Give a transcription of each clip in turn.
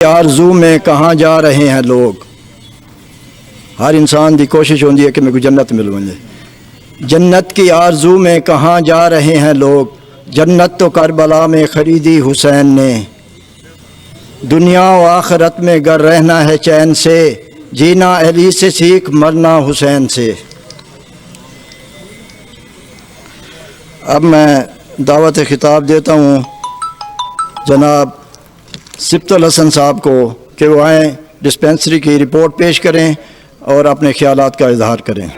आरज़ू में कहाँ जा रहे हैं लोग। हर इंसान की कोशिश होती है कि मेरे को जन्नत मिल वने। जन्नत की आरज़ू में कहाँ जा रहे हैं लोग। जन्नत तो करबला में ख़रीदी हुसैन ने। दुनिया व आखिरत में गर रहना है चैन से। जीना अली से सीख मरना हुसैन से। अब मैं दावत खिताब देता हूँ जनाब सिब्तुल हसन साहब को कि वो आएँ, डिस्पेंसरी की रिपोर्ट पेश करें और अपने ख्यालात का इजहार करें।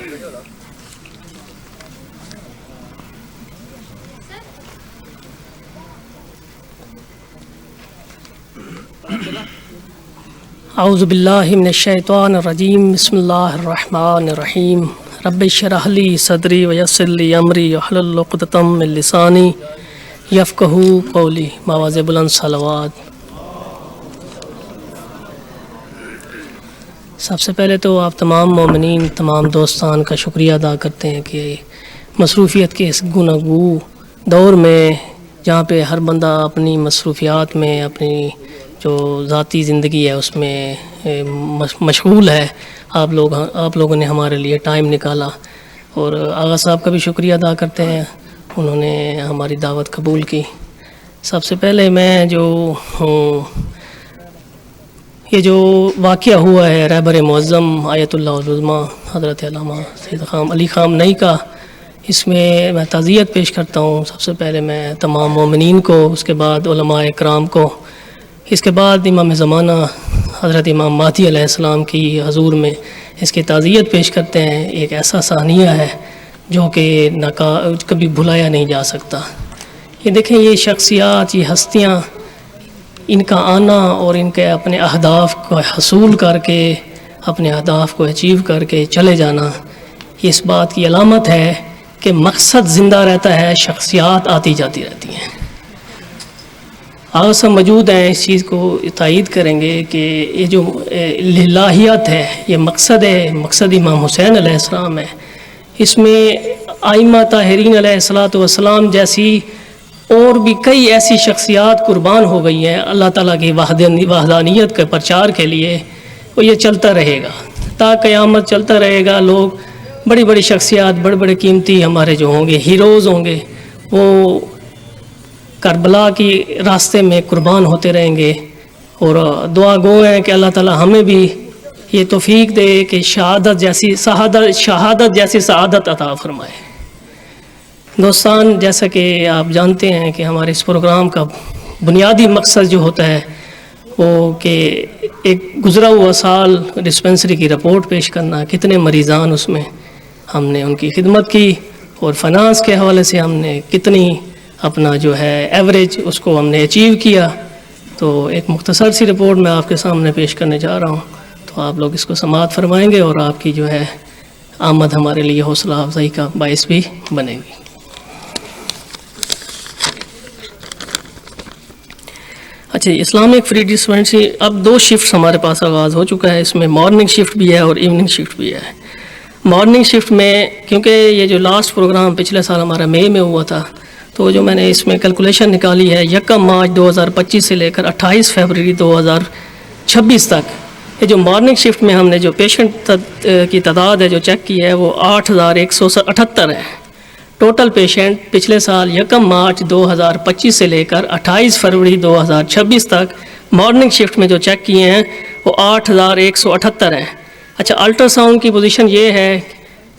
औज़ु बिल्लाहि मिनश्शैतानिर रजीम बिस्मिल्लाहिर्रहमानिर रहीम रब्बि इश्रह ली सदरी व यस्सिर ली अमरी वहलुल उक़दतम मिन लिसानी यफ़क़हू क़ौली। मावाज़े बुलंद सलावत। सबसे पहले तो आप तमाम मोमिनीन, तमाम दोस्तान का शुक्रिया अदा करते हैं कि मसरूफ़ियत के इस गुनागू दौर में जहाँ पे हर बंदा अपनी मसरूफ़ियात में, अपनी जो ज़ाती ज़िंदगी है उसमें मशगूल है, आप लोगों ने हमारे लिए टाइम निकाला। और आगा साहब का भी शुक्रिया अदा करते हैं, उन्होंने हमारी दावत कबूल की। सबसे पहले मैं जो हूँ, ये जो वाक़या हुआ है रहबर मुअज़्ज़म आयतुल्लाह उज़्मा हज़रत अल्लामा सैयद अली ख़ाम नई का, इसमें मैं ताज़ियत पेश करता हूँ। सबसे पहले मैं तमाम मोमिनीन को, उसके बाद उलमाए इकराम को, इसके बाद इमाम ज़माना हज़रत इमाम महदी अलैहिस्सलाम की हज़ूर में इसकी ताज़ियत पेश करते हैं। एक ऐसा सानिया है जो कि कभी भुलाया नहीं जा सकता। ये देखें, ये शख्सियात, ये हस्तियाँ, इनका आना और इनके अपने अहदाफ़ को हसूल करके, अपने अहदाफ़ को अचीव करके चले जाना, इस बात की अलामत है कि मकसद ज़िंदा रहता है, शख्सियात आती जाती रहती हैं। आप सब मौजूद हैं, इस चीज़ को तायीद करेंगे कि ये जो लिल्लाहियत है, ये मकसद है, मकसद इमाम हुसैन अलैहिस्सलाम है। इसमें आइम्मा ताहिरीन अलैहिस्सलातु वस्सलाम जैसी और भी कई ऐसी शख्सियात कुर्बान हो गई हैं अल्लाह ताला की वहदानियत के प्रचार के लिए। वो ये चलता रहेगा, ता क़यामत चलता रहेगा। लोग बड़ी बड़ी शख्सियात, बड़े बड़े कीमती हमारे जो होंगे, हीरोज़ होंगे, वो करबला की रास्ते में कुर्बान होते रहेंगे। और दुआ गो है कि अल्लाह ताला हमें भी ये तौफीक दे कि शहादत जैसी सआदत अता फरमाए। दोस्तान, जैसा कि आप जानते हैं कि हमारे इस प्रोग्राम का बुनियादी मकसद जो होता है वो कि एक गुज़रा हुआ साल डिस्पेंसरी की रिपोर्ट पेश करना, कितने मरीज़ान उसमें हमने उनकी खिदमत की और फाइनेंस के हवाले से हमने कितनी अपना जो है एवरेज उसको हमने अचीव किया। तो एक मुख्तसर सी रिपोर्ट मैं आपके सामने पेश करने जा रहा हूँ, तो आप लोग इसको समाअत फरमाएंगे और आपकी जो है आमद हमारे लिए हौसला अफजाई का बाइस भी बनेगी। अच्छा, इस्लामिक फ्री डिस्पेंसरी अब 2 शिफ्ट हमारे पास आगाज़ हो चुका है। इसमें मॉर्निंग शिफ्ट भी है और इवनिंग शिफ्ट भी है। मॉर्निंग शिफ्ट में क्योंकि ये जो लास्ट प्रोग्राम पिछले साल हमारा मई में हुआ था, तो जो मैंने इसमें कैलकुलेशन निकाली है, 1 मार्च 2025 से लेकर 28 फरवरी 2026 तक, ये जो मॉर्निंग शिफ्ट में हमने जो पेशेंट की तादाद है जो चेक की है वो 8178 है। टोटल पेशेंट पिछले साल 1 मार्च 2025 से लेकर 28 फरवरी 2026 तक मॉर्निंग शिफ्ट में जो चेक किए हैं वो 8178 हैं। अच्छा, अल्ट्रासाउंड की पोजीशन ये है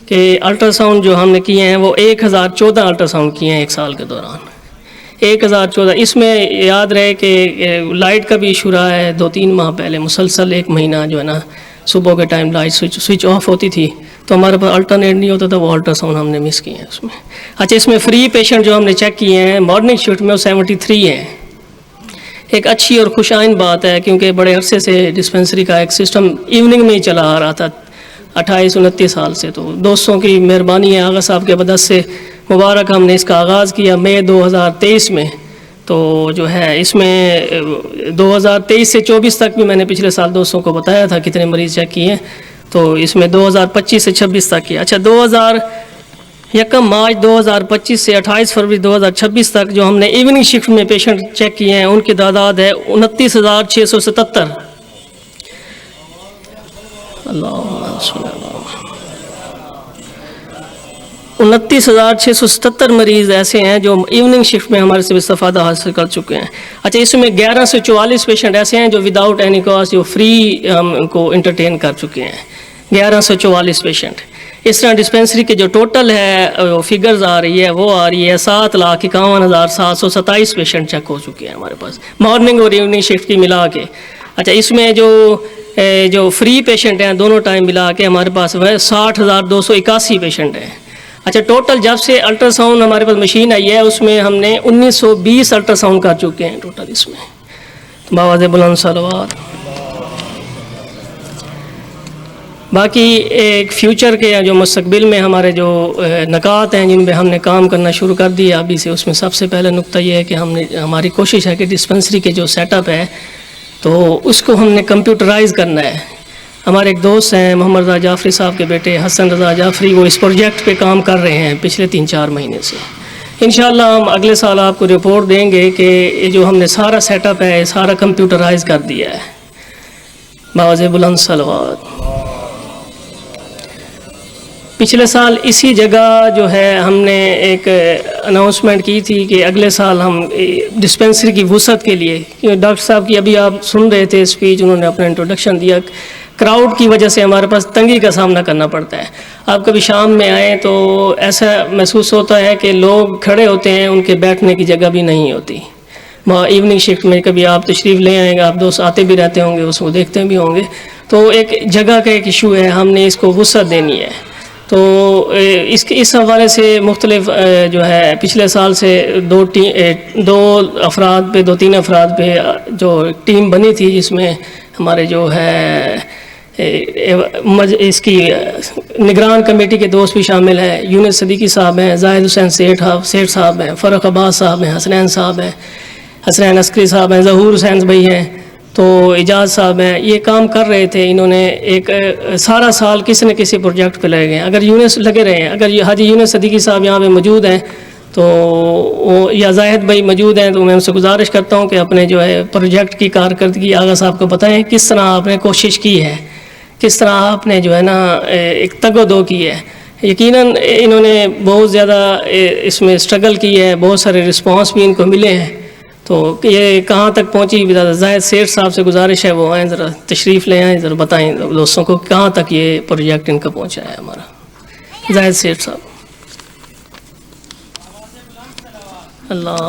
कि अल्ट्रासाउंड जो हमने किए हैं वो 1014 अल्ट्रासाउंड किए हैं एक साल के दौरान। 1014। इसमें याद रहे कि लाइट का भी इशू रहा है। 2-3 माह पहले मुसलसल 1 महीना जो है ना, सुबह के टाइम लाइट स्विच ऑफ होती थी, तो हमारे पास अल्टरनेट नहीं होता था, वो अल्ट्रासाउंड हमने मिस किए हैं उसमें। अच्छा, इसमें फ्री पेशेंट जो हमने चेक किए हैं मॉर्निंग शिफ्ट में वो 73 हैं। एक अच्छी और खुशाइन बात है, क्योंकि बड़े अरसे से डिस्पेंसरी का एक सिस्टम इवनिंग में ही चला आ रहा था 28-29 साल से। तो दोस्तों की मेहरबानी है, आगा साहब के मदद से मुबारक हमने इसका आगाज़ किया मई 2023 में। तो जो है इसमें 2023 से 24 तक भी मैंने पिछले साल दोस्तों को बताया था कितने मरीज़ चेक किए हैं, तो इसमें 2025 से 26 तक किया। अच्छा, 1 मार्च 2025 से 28 फरवरी 2026 तक जो हमने इवनिंग शिफ्ट में पेशेंट चेक किए हैं उनकी तादाद है 29,677। अल्लाह 29,677 मरीज़ ऐसे हैं जो इवनिंग शिफ्ट में हमारे से इस्तेफ़ादा हासिल कर चुके हैं। अच्छा, इसमें 1144 पेशेंट ऐसे हैं जो विदाउट एनी कॉस्ट जो फ्री को इंटरटेन कर चुके हैं, 1144 पेशेंट। इस तरह डिस्पेंसरी के जो टोटल है फिगर्स आ रही है वो आ रही है 7,51,727 पेशेंट चेक हो चुके हैं हमारे पास, मॉर्निंग और इवनिंग शिफ्ट की मिला के। अच्छा, इसमें जो फ्री पेशेंट हैं दोनों टाइम मिला के हमारे पास वह 60,281 पेशेंट हैं। अच्छा, टोटल जब से अल्ट्रासाउंड हमारे पास मशीन आई है उसमें हमने 1920 अल्ट्रासाउंड कर चुके हैं टोटल इसमें। तो बावाज़ बुलंद सलवात। बाकी एक फ्यूचर के जो मुस्तकबिल में हमारे जो नकात हैं जिन पे हमने काम करना शुरू कर दिया अभी से, उसमें सबसे पहले नुक्ता ये है कि हमारी कोशिश है कि डिस्पेंसरी के जो सेटअप है तो उसको हमने कंप्यूटराइज़ करना है। हमारे एक दोस्त हैं मोहम्मद रज़ा जाफरी साहब के बेटे हसन रज़ा जाफरी, वो इस प्रोजेक्ट पे काम कर रहे हैं पिछले 3-4 महीने से। इंशाअल्लाह हम अगले साल आपको रिपोर्ट देंगे कि ये जो हमने सारा सेटअप है सारा कंप्यूटराइज़ कर दिया है। बावाज़ बुलंद सलवात। पिछले साल इसी जगह जो है हमने एक अनाउंसमेंट की थी कि अगले साल हम डिस्पेंसरी की वुसअत के लिए, डॉक्टर साहब की अभी आप सुन रहे थे स्पीच, उन्होंने अपना इंट्रोडक्शन दिया, क्राउड की वजह से हमारे पास तंगी का सामना करना पड़ता है। आप कभी शाम में आएँ तो ऐसा महसूस होता है कि लोग खड़े होते हैं, उनके बैठने की जगह भी नहीं होती। इवनिंग शिफ्ट में कभी आप तशरीफ़ ले आएंगे, आप दोस्त आते भी रहते होंगे, उसको देखते भी होंगे, तो एक जगह का एक इशू है, हमने इसको वुसअत देनी है। तो इस हवाले से मुख्तलिफ जो है पिछले साल से 2-3 अफराद पे जो टीम बनी थी जिसमें हमारे जो है इसकी निगरान कमेटी के दोस्त भी शामिल हैं। यूनिस सदीकी साहब हैं, जाहिद हुसैन सेठ साहब हैं, फ़रख अब्बास साहब हैं, हसनैन साहब हैं, हसनैन अस्करी साहब हैं, ज़हूर हुसैन भाई हैं, तो इजाज़ साहब हैं। ये काम कर रहे थे, इन्होंने एक सारा साल किसी न किसी प्रोजेक्ट पे लगे हैं। अगर यूनिस लगे रहे हैं, अगर हाजी यूनिस सदीकी साहब यहाँ पे मौजूद हैं तो वो या जाहिद भाई मौजूद हैं तो मैं उनसे गुजारिश करता हूँ कि अपने जो है प्रोजेक्ट की कारकर्दगी आगा साहब को बताएं, किस तरह आपने कोशिश की है, किस तरह आपने जो है ना एक तगोदो की है। यकीनन इन्होंने बहुत ज़्यादा इसमें स्ट्रगल की है, बहुत सारे रिस्पांस भी इनको मिले हैं। तो ये कहाँ तक पहुँची, जाहिद सेठ साहब से गुजारिश है वो आएँ, ज़रा तशरीफ़ ले आएँ, ज़रा बताएँ दोस्तों को कहाँ तक ये प्रोजेक्ट इनका पहुँचा है हमारा। जाहिद सेठ साहब। अल्लाह